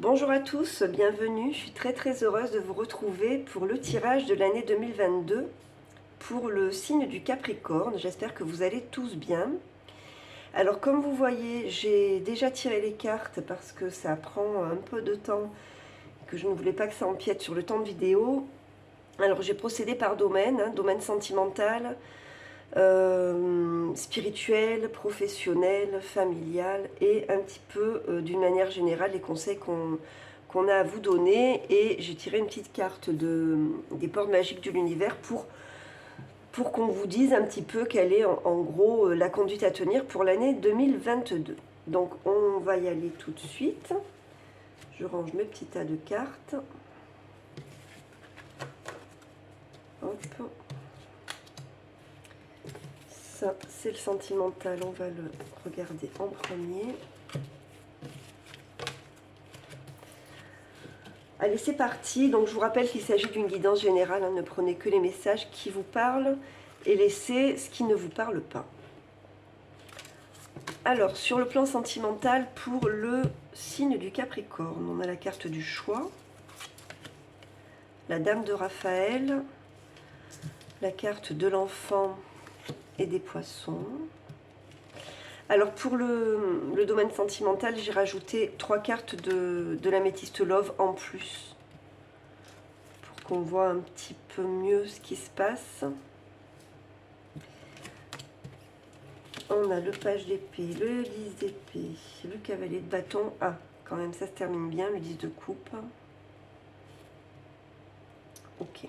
Bonjour à tous, bienvenue. Je suis très heureuse de vous retrouver pour le tirage de l'année 2022 pour le signe du Capricorne. J'espère que vous allez tous bien. Alors comme vous voyez, j'ai déjà tiré les cartes parce que ça prend un peu de temps, que je ne voulais pas que ça empiète sur le temps de vidéo. Alors j'ai procédé par domaine, domaine sentimental, spirituel, professionnel, familial et un petit peu d'une manière générale les conseils qu'on a à vous donner. Et j'ai tiré une petite carte des portes magiques de l'univers pour qu'on vous dise un petit peu quelle est en gros la conduite à tenir pour l'année 2022. Donc on va y aller tout de suite. Je range mes petits tas de cartes. Hop. Ça, c'est le sentimental, on va le regarder en premier. Allez, c'est parti. Donc, je vous rappelle qu'il s'agit d'une guidance générale. Ne prenez que les messages qui vous parlent et laissez ce qui ne vous parle pas. Alors, sur le plan sentimental, pour le signe du Capricorne, on a la carte du choix, la dame de Raphaël, la carte de l'enfant et des poissons. Alors pour le domaine sentimental, j'ai rajouté 3 cartes de l'améthyste love en plus, pour qu'on voit un petit peu mieux ce qui se passe. On a le page d'épée, le 10 d'épée, le cavalier de bâton. Ah, quand même, ça se termine bien, le 10 de coupe. Ok.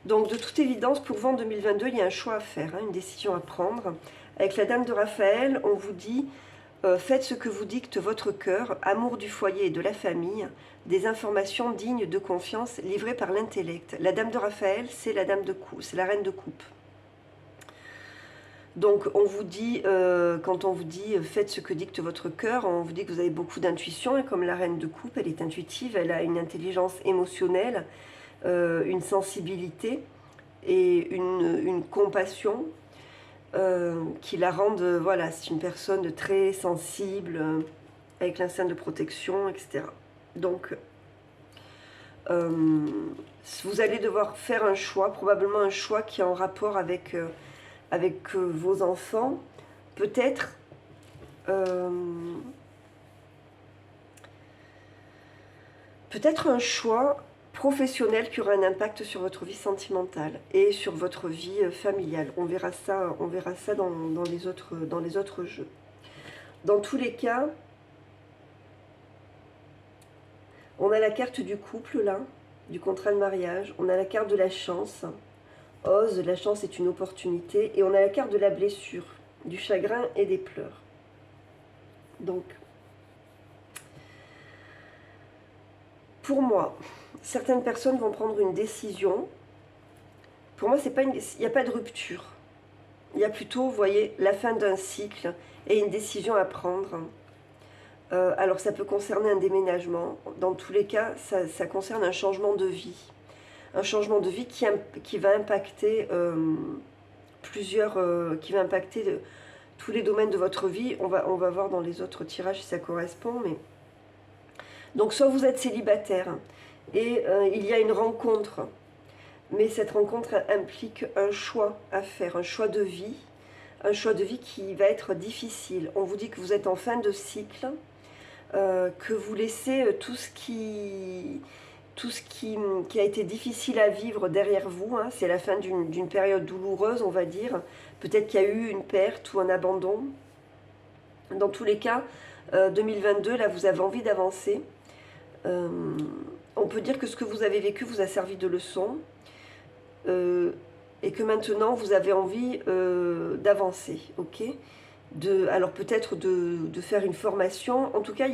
Donc de toute évidence, pour vent 2022, il y a un choix à faire, une décision à prendre. Avec la dame de Raphaël, on vous dit faites ce que vous dicte votre cœur, amour du foyer et de la famille, des informations dignes de confiance livrées par l'intellect. La dame de Raphaël, c'est la dame de coupe, c'est la reine de coupe. Donc on vous dit, quand on vous dit faites ce que dicte votre cœur, on vous dit que vous avez beaucoup d'intuition, et comme la reine de coupe, elle est intuitive, elle a une intelligence émotionnelle, une sensibilité et une compassion qui la rendent, voilà, c'est une personne très sensible, avec l'instinct de protection, etc. Donc, vous allez devoir faire un choix, probablement un choix qui est en rapport avec, vos enfants, peut-être peut-être un choix professionnel qui aura un impact sur votre vie sentimentale et sur votre vie familiale. On verra ça dans les autres jeux. Dans tous les cas, on a la carte du couple là, du contrat de mariage. On a la carte de la chance. Ose, la chance est une opportunité. Et on a la carte de la blessure, du chagrin et des pleurs. Donc, pour moi, certaines personnes vont prendre une décision. Pour moi, il n'y a pas de rupture. Il y a plutôt, vous voyez, la fin d'un cycle et une décision à prendre. Alors, ça peut concerner un déménagement. Dans tous les cas, ça concerne un changement de vie. Un changement de vie qui va impacter qui va impacter tous les domaines de votre vie. On va voir dans les autres tirages si ça correspond. Mais donc, soit vous êtes célibataire et il y a une rencontre, mais cette rencontre implique un choix à faire, un choix de vie qui va être difficile. On vous dit que vous êtes en fin de cycle, que vous laissez tout ce qui a été difficile à vivre derrière vous. C'est la fin d'une période douloureuse, on va dire. Peut-être qu'il y a eu une perte ou un abandon. Dans tous les cas, 2022, là, vous avez envie d'avancer. On peut dire que ce que vous avez vécu vous a servi de leçon. Et que maintenant, vous avez envie d'avancer, ok ? Alors peut-être de faire une formation. En tout cas,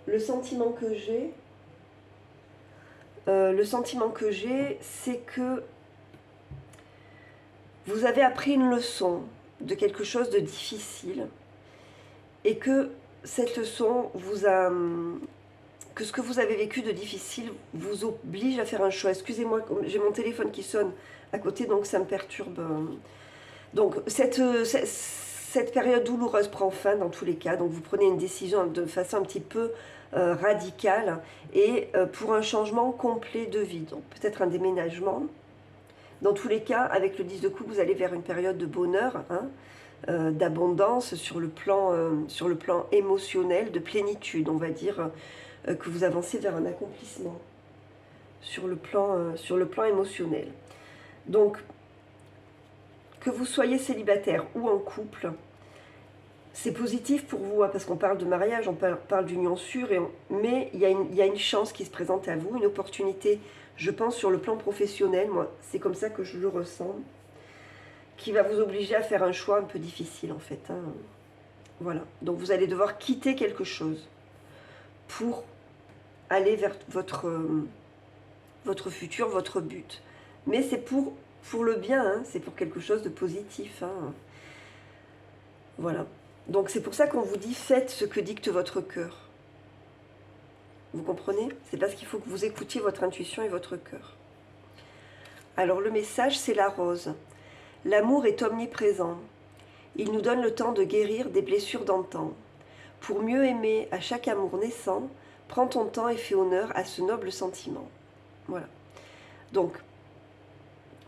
le sentiment que j'ai, c'est que vous avez appris une leçon de quelque chose de difficile et que cette leçon que ce que vous avez vécu de difficile vous oblige à faire un choix. Excusez-moi, j'ai mon téléphone qui sonne à côté, donc ça me perturbe. Donc cette période douloureuse prend fin dans tous les cas, donc vous prenez une décision de façon un petit peu radicale et pour un changement complet de vie, donc peut-être un déménagement. Dans tous les cas, avec le 10 de coupe, vous allez vers une période de bonheur, hein, d'abondance sur le plan émotionnel, de plénitude, on va dire, que vous avancez vers un accomplissement sur le plan émotionnel. Donc, que vous soyez célibataire ou en couple, c'est positif pour vous, hein, parce qu'on parle de mariage, on parle d'union sûre, mais il y a une chance qui se présente à vous, une opportunité, je pense, sur le plan professionnel, moi, c'est comme ça que je le ressens, qui va vous obliger à faire un choix un peu difficile, en fait. Hein. Voilà. Donc, vous allez devoir quitter quelque chose pour aller vers votre futur, votre but. Mais c'est pour le bien, hein, c'est pour quelque chose de positif. Hein. Voilà. Donc c'est pour ça qu'on vous dit faites ce que dicte votre cœur. Vous comprenez? C'est parce qu'il faut que vous écoutiez votre intuition et votre cœur. Alors le message, c'est la rose. L'amour est omniprésent. Il nous donne le temps de guérir des blessures d'antan. Pour mieux aimer à chaque amour naissant, prends ton temps et fais honneur à ce noble sentiment. Voilà. Donc,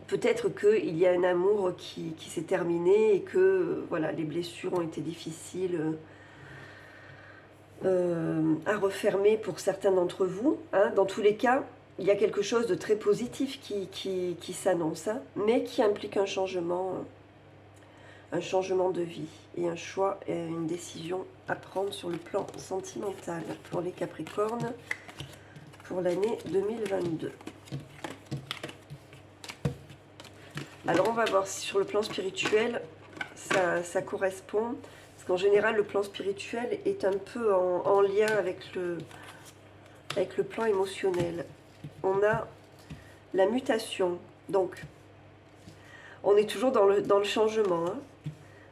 peut-être qu'il y a un amour qui s'est terminé et que voilà, les blessures ont été difficiles à refermer pour certains d'entre vous. Hein. Dans tous les cas, il y a quelque chose de très positif qui s'annonce, hein, mais qui implique un changement de vie et un choix et une décision à prendre sur le plan sentimental pour les Capricornes pour l'année 2022. Alors on va voir si sur le plan spirituel ça correspond, parce qu'en général le plan spirituel est un peu en lien avec le plan émotionnel. On a la mutation, donc on est toujours dans le changement. Hein.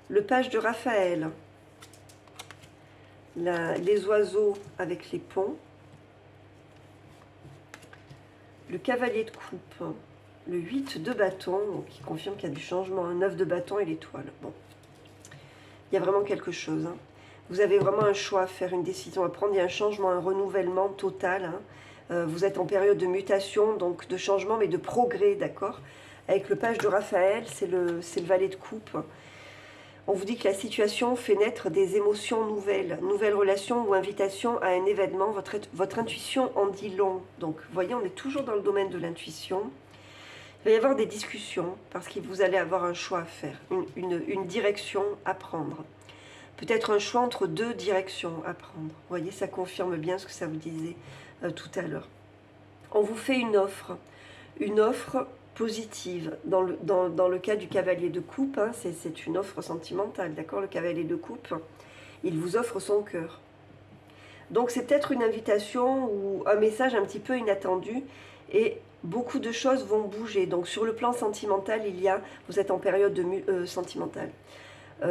Le page de Raphaël, les oiseaux avec les ponts, le cavalier de coupe, le 8 de bâton, qui confirme qu'il y a du changement, un 9 de bâton et l'étoile. Bon, il y a vraiment quelque chose. Hein. Vous avez vraiment un choix à faire, une décision à prendre. Il y a un changement, un renouvellement total. Hein. Vous êtes en période de mutation, donc de changement, mais de progrès, d'accord? Avec le page de Raphaël, c'est le valet de coupe. On vous dit que la situation fait naître des émotions nouvelles relations ou invitations à un événement. Votre intuition en dit long. Donc, vous voyez, on est toujours dans le domaine de l'intuition. Il va y avoir des discussions parce que vous allez avoir un choix à faire, une direction à prendre. Peut-être un choix entre deux directions à prendre. Vous voyez, ça confirme bien ce que ça vous disait tout à l'heure. On vous fait une offre positive. Dans le cas du cavalier de coupe, hein, c'est une offre sentimentale, d'accord? Le cavalier de coupe, il vous offre son cœur. Donc c'est peut-être une invitation ou un message un petit peu inattendu et beaucoup de choses vont bouger. Donc sur le plan sentimental, vous êtes en période sentimentale.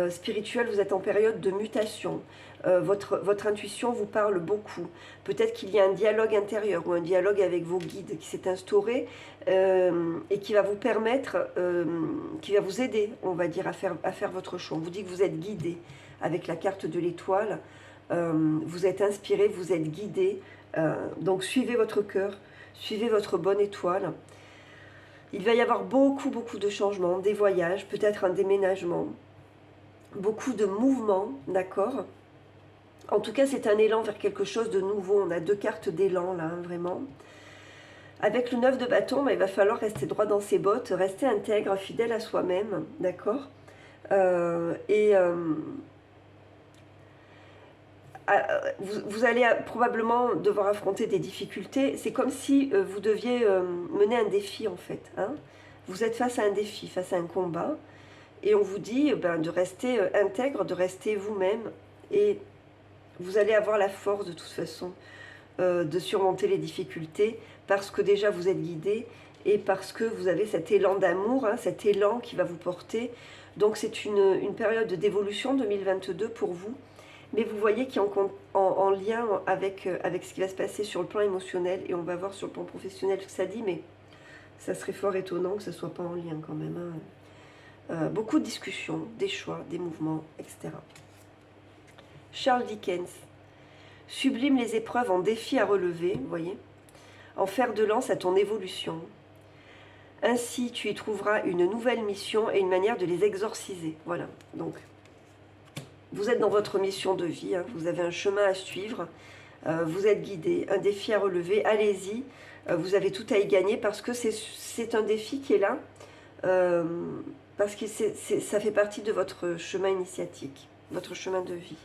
Spirituelle, vous êtes en période de mutation. Votre intuition vous parle beaucoup. Peut-être qu'il y a un dialogue intérieur ou un dialogue avec vos guides qui s'est instauré et qui va vous permettre, qui va vous aider, on va dire, à faire votre choix. On vous dit que vous êtes guidé avec la carte de l'étoile. Vous êtes inspiré, vous êtes guidé. Donc suivez votre cœur, suivez votre bonne étoile. Il va y avoir beaucoup de changements, des voyages, peut-être un déménagement. Beaucoup de mouvements, d'accord? En tout cas, c'est un élan vers quelque chose de nouveau. On a deux cartes d'élan, là, hein, vraiment. Avec le 9 de bâton, il va falloir rester droit dans ses bottes, rester intègre, fidèle à soi-même, d'accord? Vous allez probablement devoir affronter des difficultés. C'est comme si vous deviez mener un défi, en fait. Hein? Vous êtes face à un défi, face à un combat. Et on vous dit de rester intègre, de rester vous-même. Et vous allez avoir la force, de toute façon, de surmonter les difficultés. Parce que déjà, vous êtes guidé. Et parce que vous avez cet élan d'amour, hein, cet élan qui va vous porter. Donc, c'est une période d'évolution 2022 pour vous. Mais vous voyez qu'il est en lien avec ce qui va se passer sur le plan émotionnel. Et on va voir sur le plan professionnel ce que ça dit. Mais ça serait fort étonnant que ça ne soit pas en lien quand même. Hein. Beaucoup de discussions, des choix, des mouvements, etc. Charles Dickens. Sublime les épreuves en défis à relever, vous voyez, en fer de lance à ton évolution. Ainsi, tu y trouveras une nouvelle mission et une manière de les exorciser. Voilà, donc, vous êtes dans votre mission de vie, hein, vous avez un chemin à suivre, vous êtes guidé, un défi à relever, allez-y, vous avez tout à y gagner parce que c'est un défi qui est là, parce que ça fait partie de votre chemin initiatique, votre chemin de vie.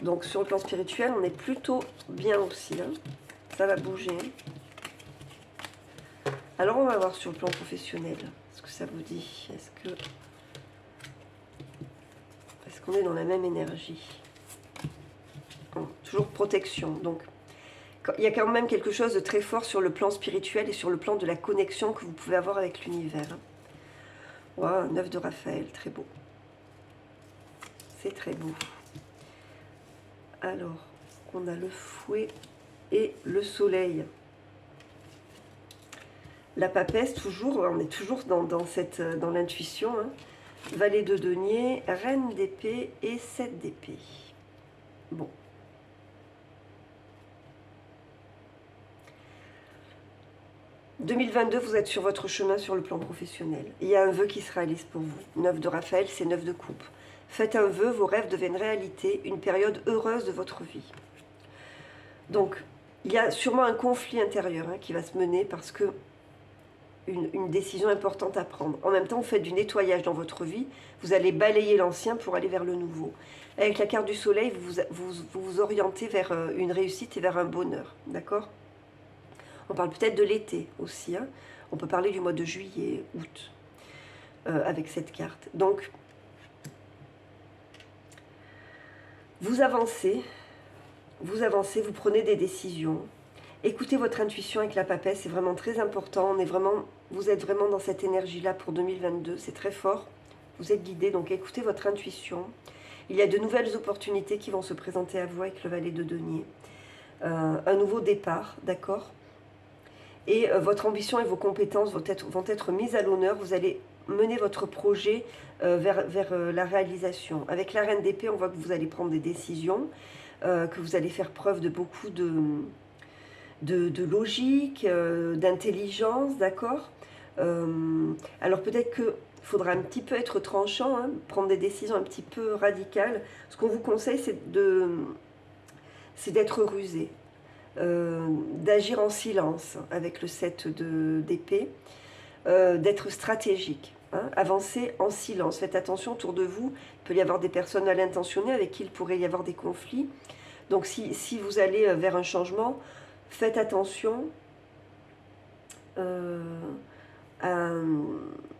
Donc sur le plan spirituel, on est plutôt bien aussi, hein, ça va bouger. Alors on va voir sur le plan professionnel, ce que ça vous dit. Est-ce qu'on est dans la même énergie? Bon, toujours protection. Donc il y a quand même quelque chose de très fort sur le plan spirituel et sur le plan de la connexion que vous pouvez avoir avec l'univers. Wow, 9 de Raphaël, très beau. C'est très beau. Alors, on a le fouet et le soleil. La papesse, toujours, on est toujours dans l'intuition. Hein. Valet de denier, reine d'épée et 7 d'épée. Bon. « 2022, vous êtes sur votre chemin sur le plan professionnel. Il y a un vœu qui se réalise pour vous. 9 de Raphaël, c'est 9 de coupe. Faites un vœu, vos rêves deviennent réalité, une période heureuse de votre vie. » Donc, il y a sûrement un conflit intérieur hein, qui va se mener parce que une décision importante à prendre. En même temps, vous faites du nettoyage dans votre vie. Vous allez balayer l'ancien pour aller vers le nouveau. Avec la carte du soleil, vous vous orientez vers une réussite et vers un bonheur. D'accord ? On parle peut-être de l'été aussi. Hein. On peut parler du mois de juillet, août, avec cette carte. Donc, vous avancez, vous prenez des décisions. Écoutez votre intuition avec la papesse, c'est vraiment très important. Vous êtes vraiment dans cette énergie-là pour 2022, c'est très fort. Vous êtes guidé, donc écoutez votre intuition. Il y a de nouvelles opportunités qui vont se présenter à vous avec le valet de denier. Un nouveau départ, d'accord ? Et votre ambition et vos compétences vont être mises à l'honneur. Vous allez mener votre projet vers la réalisation. Avec la reine d'épée, on voit que vous allez prendre des décisions, que vous allez faire preuve de beaucoup de logique, d'intelligence, d'accord ? Alors peut-être qu'il faudra un petit peu être tranchant, hein, prendre des décisions un petit peu radicales. Ce qu'on vous conseille, c'est d'être rusé, d'agir en silence avec le 7 d'épée, d'être stratégique, hein, avancer en silence. Faites attention autour de vous, il peut y avoir des personnes mal intentionnées avec qui il pourrait y avoir des conflits. Donc si vous allez vers un changement, faites attention,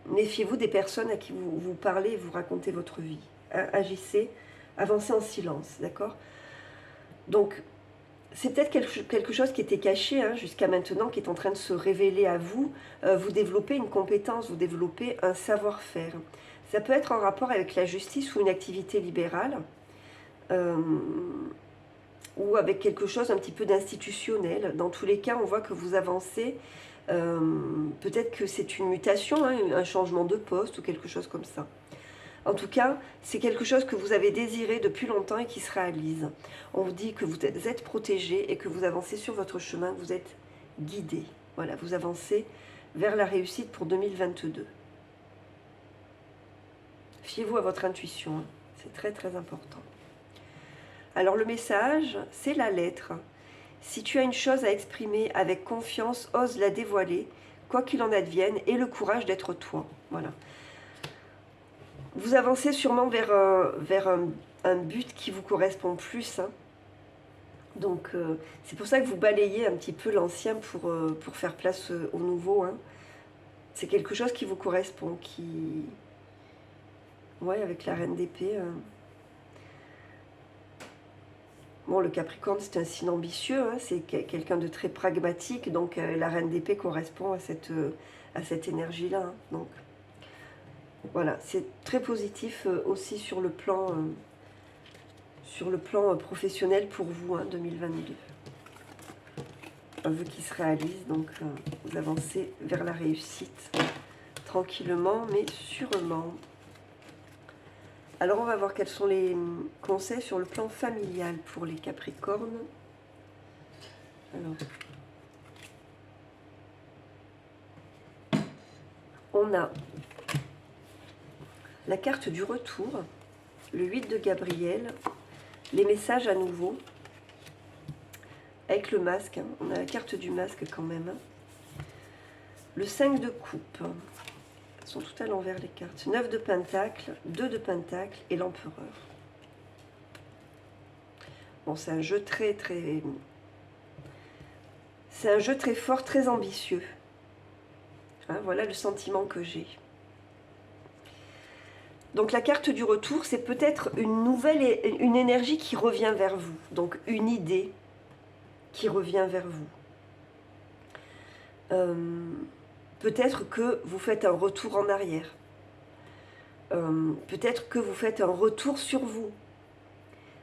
méfiez-vous des personnes à qui vous parlez et vous racontez votre vie. Agissez, avancez en silence, d'accord ? Donc, c'est peut-être quelque chose qui était caché hein, jusqu'à maintenant, qui est en train de se révéler à vous. Vous développez une compétence, vous développez un savoir-faire. Ça peut être en rapport avec la justice ou une activité libérale. Ou avec quelque chose un petit peu d'institutionnel. Dans tous les cas, on voit que vous avancez. Peut-être que c'est une mutation, hein, un changement de poste ou quelque chose comme ça. En tout cas, c'est quelque chose que vous avez désiré depuis longtemps et qui se réalise. On vous dit que vous êtes protégé et que vous avancez sur votre chemin, vous êtes guidé. Voilà, vous avancez vers la réussite pour 2022. Fiez-vous à votre intuition, hein. C'est très très important. Alors le message, c'est la lettre. Si tu as une chose à exprimer avec confiance, ose la dévoiler, quoi qu'il en advienne, et le courage d'être toi. Voilà. Vous avancez sûrement vers un but qui vous correspond plus. Hein. Donc c'est pour ça que vous balayez un petit peu l'ancien pour faire place au nouveau. Hein. C'est quelque chose qui vous correspond, qui... Ouais, avec la reine d'épée... Bon, le Capricorne, c'est un signe ambitieux, hein, c'est quelqu'un de très pragmatique, donc la reine d'épée correspond à cette énergie-là. Hein, donc, voilà, c'est très positif aussi sur le plan professionnel pour vous, hein, 2022. Un vœu qui se réalise, donc vous avancez vers la réussite tranquillement mais sûrement. Alors on va voir quels sont les conseils sur le plan familial pour les Capricornes. Alors, on a la carte du retour, le 8 de Gabriel, les messages à nouveau, avec le masque, hein. On a la carte du masque quand même. Le 5 de coupe, elles sont toutes à l'envers les cartes. 9 de pentacle, 2 de pentacle et l'empereur. Bon, c'est un jeu c'est un jeu très fort, très ambitieux. Hein, voilà le sentiment que j'ai. Donc la carte du retour, c'est peut-être une énergie qui revient vers vous. Donc une idée qui revient vers vous. Peut-être que vous faites un retour en arrière. Peut-être que vous faites un retour sur vous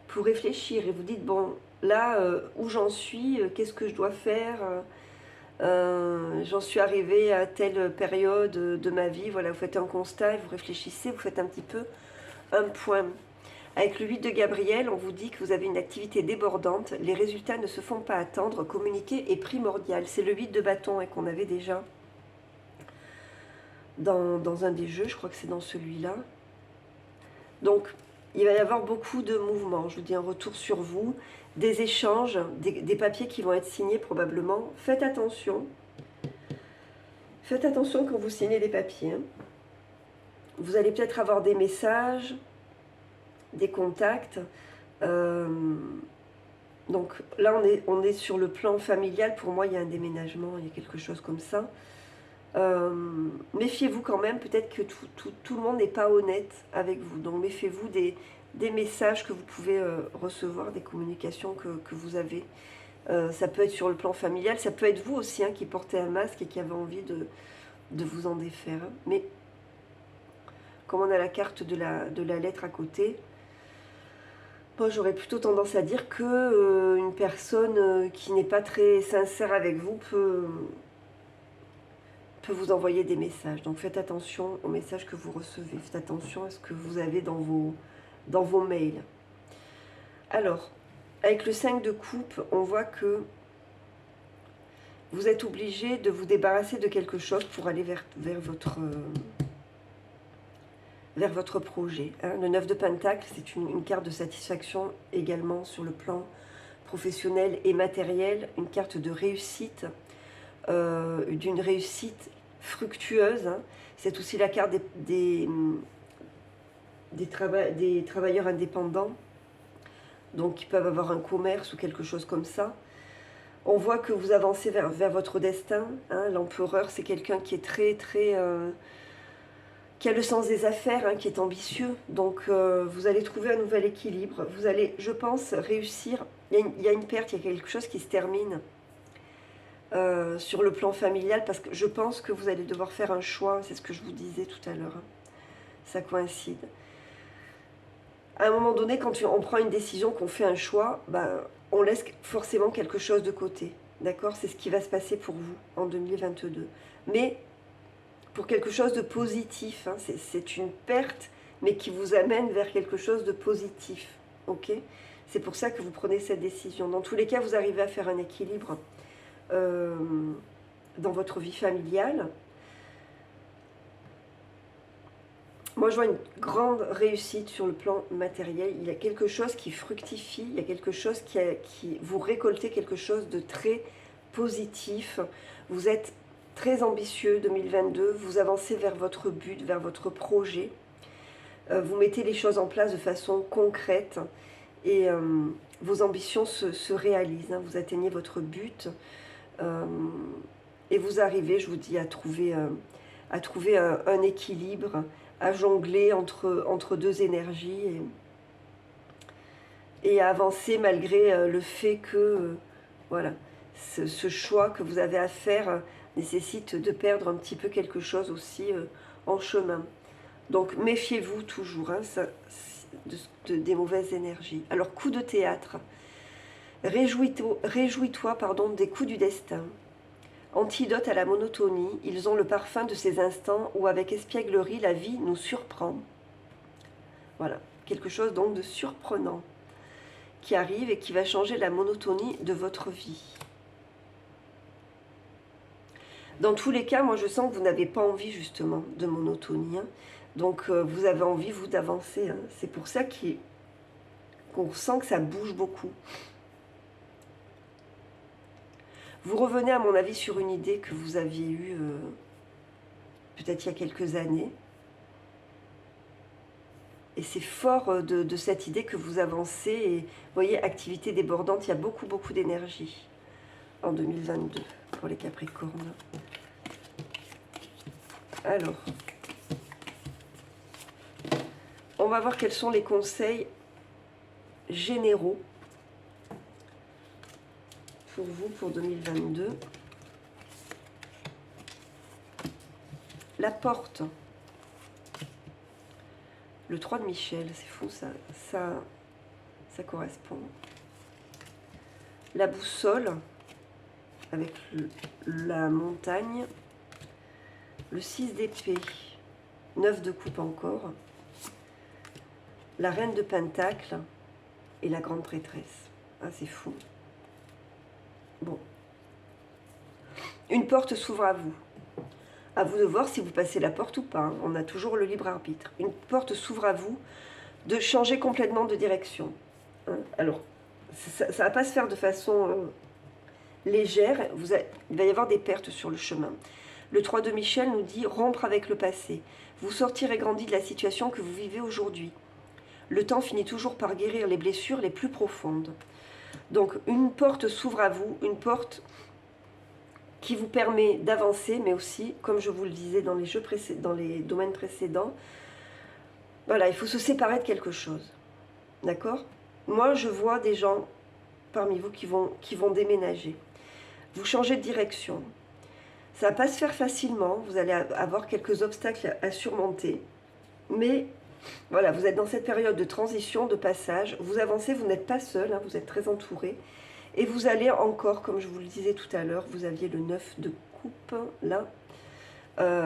pour réfléchir et vous dites, bon, là, où j'en suis, qu'est-ce que je dois faire, j'en suis arrivée à telle période de ma vie, voilà, vous faites un constat, vous réfléchissez, vous faites un petit peu un point. Avec le 8 de Gabriel, on vous dit que vous avez une activité débordante, les résultats ne se font pas attendre, communiquer est primordial. C'est le 8 de bâton et qu'on avait déjà dans un des jeux, je crois que c'est dans celui-là. Donc, il va y avoir beaucoup de mouvements, je vous dis un retour sur vous, des échanges, des papiers qui vont être signés probablement. Faites attention quand vous signez des papiers. Hein. Vous allez peut-être avoir des messages, des contacts. Donc là, on est sur le plan familial. Pour moi, il y a un déménagement, il y a quelque chose comme ça. Méfiez-vous quand même, peut-être que tout le monde n'est pas honnête avec vous. Donc méfiez-vous des messages que vous pouvez recevoir, des communications que vous avez. Ça peut être sur le plan familial, ça peut être vous aussi hein, qui portez un masque et qui avez envie de vous en défaire. Hein. Mais comme on a la carte de la lettre à côté, moi j'aurais plutôt tendance à dire que une personne qui n'est pas très sincère avec vous peut vous envoyer des messages. Donc faites attention aux messages que vous recevez. Faites attention à ce que vous avez dans vos mails. Alors, avec le 5 de coupe, on voit que vous êtes obligé de vous débarrasser de quelque chose pour aller vers votre projet. Hein. Le 9 de pentacle, c'est une carte de satisfaction également sur le plan professionnel et matériel. Une carte de réussite, d'une réussite fructueuse. Hein. C'est aussi la carte des travailleurs indépendants, donc qui peuvent avoir un commerce ou quelque chose comme ça. On voit que vous avancez vers votre destin. Hein. L'empereur, c'est quelqu'un qui est qui a le sens des affaires, hein, qui est ambitieux. Donc vous allez trouver un nouvel équilibre. Vous allez, je pense, réussir. Il y a une perte, il y a quelque chose qui se termine sur le plan familial, parce que je pense que vous allez devoir faire un choix. C'est ce que je vous disais tout à l'heure. Hein. Ça coïncide. À un moment donné, quand on prend une décision, qu'on fait un choix, ben, on laisse forcément quelque chose de côté. D'accord? C'est ce qui va se passer pour vous en 2022. Mais pour quelque chose de positif. Hein, c'est une perte, mais qui vous amène vers quelque chose de positif. Ok? C'est pour ça que vous prenez cette décision. Dans tous les cas, vous arrivez à faire un équilibre dans votre vie familiale. Moi, je vois une grande réussite sur le plan matériel. Il y a quelque chose qui fructifie, il y a quelque chose qui vous récoltez quelque chose de très positif. Vous êtes très ambitieux 2022, vous avancez vers votre but, vers votre projet. Vous mettez les choses en place de façon concrète et vos ambitions se réalisent. Hein. Vous atteignez votre but et vous arrivez, je vous dis, à trouver un équilibre, à jongler entre deux énergies et à avancer malgré le fait que voilà, ce choix que vous avez à faire nécessite de perdre un petit peu quelque chose aussi en chemin. Donc méfiez-vous toujours hein, des mauvaises énergies. Alors coup de théâtre, réjouis-toi des coups du destin. Antidote à la monotonie, ils ont le parfum de ces instants où avec espièglerie la vie nous surprend. Voilà, quelque chose donc de surprenant qui arrive et qui va changer la monotonie de votre vie. Dans tous les cas, moi je sens que vous n'avez pas envie justement de monotonie. Hein. Donc vous avez envie, vous, d'avancer. Hein. C'est pour ça qu'on sent que ça bouge beaucoup. Vous revenez à mon avis sur une idée que vous aviez eue peut-être il y a quelques années. Et c'est fort de cette idée que vous avancez. Et vous voyez, activité débordante, il y a beaucoup, beaucoup d'énergie en 2022 pour les Capricornes. Alors, on va voir quels sont les conseils généraux pour vous pour 2022. La porte. Le 3 de Michel, c'est fou ça correspond. La boussole, avec la montagne. Le 6 d'épée, 9 de coupe encore. La reine de pentacle et la grande prêtresse. Ah, c'est fou. Bon. Une porte s'ouvre à vous. À vous de voir si vous passez la porte ou pas. Hein. On a toujours le libre arbitre. Une porte s'ouvre à vous de changer complètement de direction. Hein. Alors, ça ne va pas se faire de façon légère. Il va y avoir des pertes sur le chemin. Le 3 de Michel nous dit rompre avec le passé. Vous sortirez grandi de la situation que vous vivez aujourd'hui. Le temps finit toujours par guérir les blessures les plus profondes. Donc, une porte s'ouvre à vous, une porte qui vous permet d'avancer, mais aussi, comme je vous le disais dans les domaines précédents, voilà, il faut se séparer de quelque chose. D'accord? Moi, je vois des gens parmi vous qui vont déménager. Vous changez de direction. Ça ne va pas se faire facilement, vous allez avoir quelques obstacles à surmonter. Mais voilà, vous êtes dans cette période de transition, de passage. Vous avancez, vous n'êtes pas seul, hein, vous êtes très entouré. Et vous allez encore, comme je vous le disais tout à l'heure, vous aviez le 9 de coupe, là.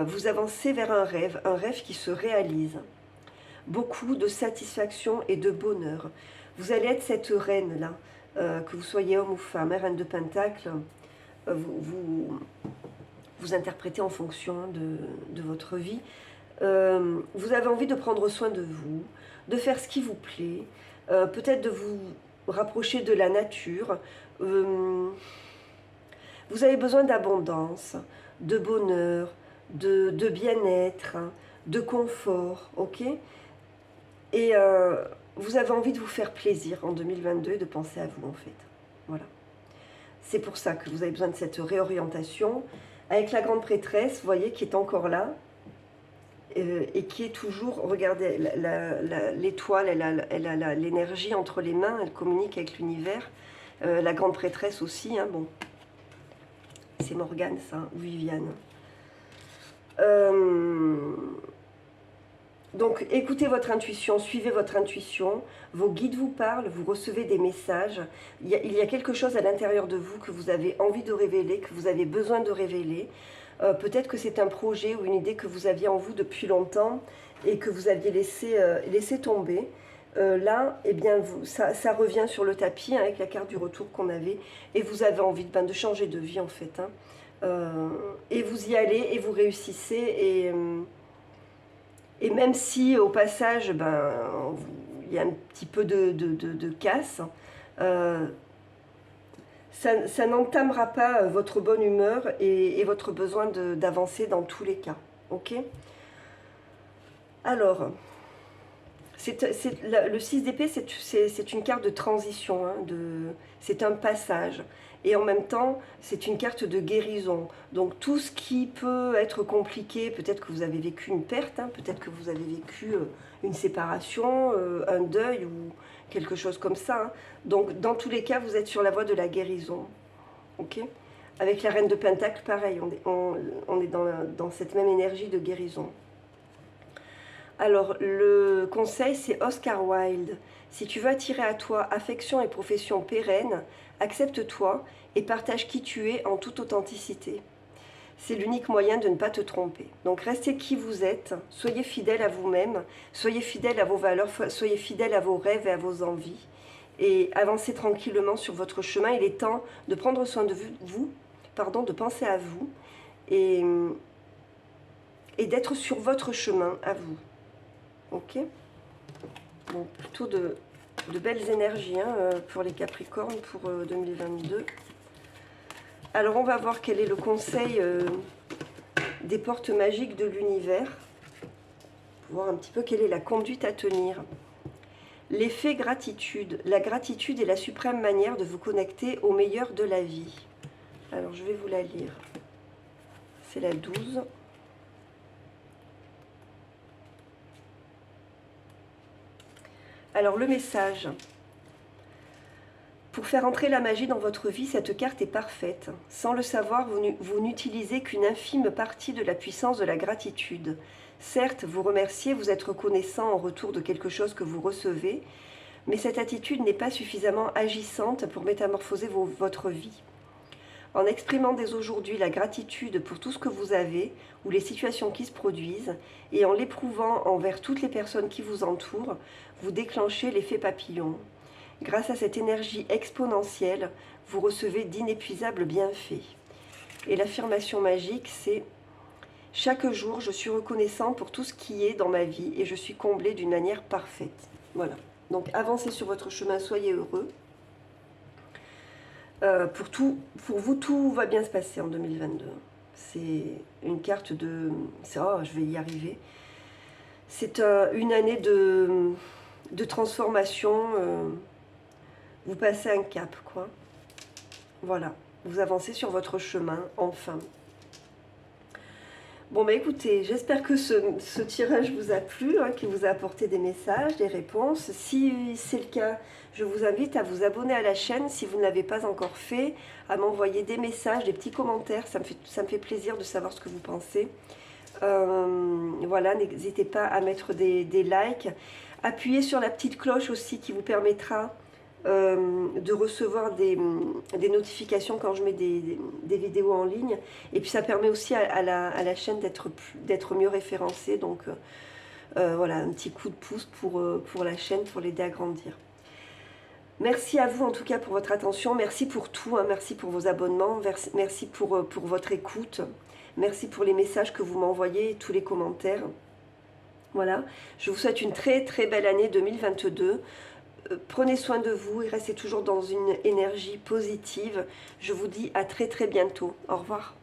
Vous avancez vers un rêve qui se réalise. Beaucoup de satisfaction et de bonheur. Vous allez être cette reine-là, que vous soyez homme ou femme, reine de pentacle. Vous interprétez en fonction de votre vie. Vous avez envie de prendre soin de vous, de faire ce qui vous plaît, peut-être de vous rapprocher de la nature. Vous avez besoin d'abondance, de bonheur, de bien-être, de confort, ok? Et vous avez envie de vous faire plaisir en 2022 et de penser à vous en fait. Voilà. C'est pour ça que vous avez besoin de cette réorientation. Avec la grande prêtresse, vous voyez, qui est encore là, et qui est toujours, regardez, l'étoile, elle a l'énergie entre les mains, elle communique avec l'univers. La grande prêtresse aussi, hein, bon, c'est Morgane ça, ou Viviane. Donc écoutez votre intuition, suivez votre intuition, vos guides vous parlent, vous recevez des messages, il y a quelque chose à l'intérieur de vous que vous avez envie de révéler, que vous avez besoin de révéler. Peut-être que c'est un projet ou une idée que vous aviez en vous depuis longtemps et que vous aviez laissé tomber. Là, eh bien, ça revient sur le tapis hein, avec la carte du retour qu'on avait et vous avez envie de changer de vie en fait. Hein. Et vous y allez et vous réussissez et même si au passage, il y a un petit peu de casse, ça n'entamera pas votre bonne humeur et votre besoin d'avancer dans tous les cas. Ok? Alors, le 6 d'épée, c'est une carte de transition, hein, c'est un passage. Et en même temps, c'est une carte de guérison. Donc tout ce qui peut être compliqué, peut-être que vous avez vécu une perte, hein, peut-être que vous avez vécu une séparation, un deuil ou quelque chose comme ça. Hein. Donc dans tous les cas, vous êtes sur la voie de la guérison. Ok? Avec la reine de Pentacle, pareil, on est dans cette même énergie de guérison. Alors, le conseil, c'est Oscar Wilde. Si tu veux attirer à toi affection et profession pérenne, accepte-toi et partage qui tu es en toute authenticité. C'est l'unique moyen de ne pas te tromper. Donc restez qui vous êtes, soyez fidèle à vous-même, soyez fidèle à vos valeurs, soyez fidèle à vos rêves et à vos envies. Et avancez tranquillement sur votre chemin. Il est temps de prendre soin de vous, de penser à vous et d'être sur votre chemin à vous. Ok? Donc plutôt de belles énergies pour les Capricornes pour 2022. Alors on va voir quel est le conseil des portes magiques de l'univers. Voir un petit peu quelle est la conduite à tenir. L'effet gratitude. La gratitude est la suprême manière de vous connecter au meilleur de la vie. Alors je vais vous la lire. C'est la 12. Alors le message. Pour faire entrer la magie dans votre vie, cette carte est parfaite. Sans le savoir, vous n'utilisez qu'une infime partie de la puissance de la gratitude. Certes, vous remerciez, vous êtes reconnaissant en retour de quelque chose que vous recevez, mais cette attitude n'est pas suffisamment agissante pour métamorphoser votre vie. En exprimant dès aujourd'hui la gratitude pour tout ce que vous avez ou les situations qui se produisent, et en l'éprouvant envers toutes les personnes qui vous entourent, vous déclenchez l'effet papillon. Grâce à cette énergie exponentielle, vous recevez d'inépuisables bienfaits. Et l'affirmation magique, c'est « Chaque jour, je suis reconnaissant pour tout ce qui est dans ma vie et je suis comblé d'une manière parfaite. » Voilà. Donc avancez sur votre chemin, soyez heureux. Pour vous, tout va bien se passer en 2022. C'est une carte de... Oh, je vais y arriver. C'est une année de transformation. Vous passez un cap, quoi. Voilà. Vous avancez sur votre chemin, enfin. Bon, bah écoutez, j'espère que ce tirage vous a plu, qu'il vous a apporté des messages, des réponses. Si c'est le cas, je vous invite à vous abonner à la chaîne si vous ne l'avez pas encore fait, à m'envoyer des messages, des petits commentaires. Ça me fait plaisir de savoir ce que vous pensez. Voilà, n'hésitez pas à mettre des likes. Appuyez sur la petite cloche aussi qui vous permettra de recevoir des notifications quand je mets des vidéos en ligne. Et puis ça permet aussi à la chaîne d'être mieux référencée. Donc voilà, un petit coup de pouce pour la chaîne, pour l'aider à grandir. Merci à vous en tout cas pour votre attention. Merci pour tout, merci pour vos abonnements. Merci pour votre écoute. Merci pour les messages que vous m'envoyez, tous les commentaires. Voilà, je vous souhaite une très très belle année 2022. Prenez soin de vous et restez toujours dans une énergie positive. Je vous dis à très très bientôt. Au revoir.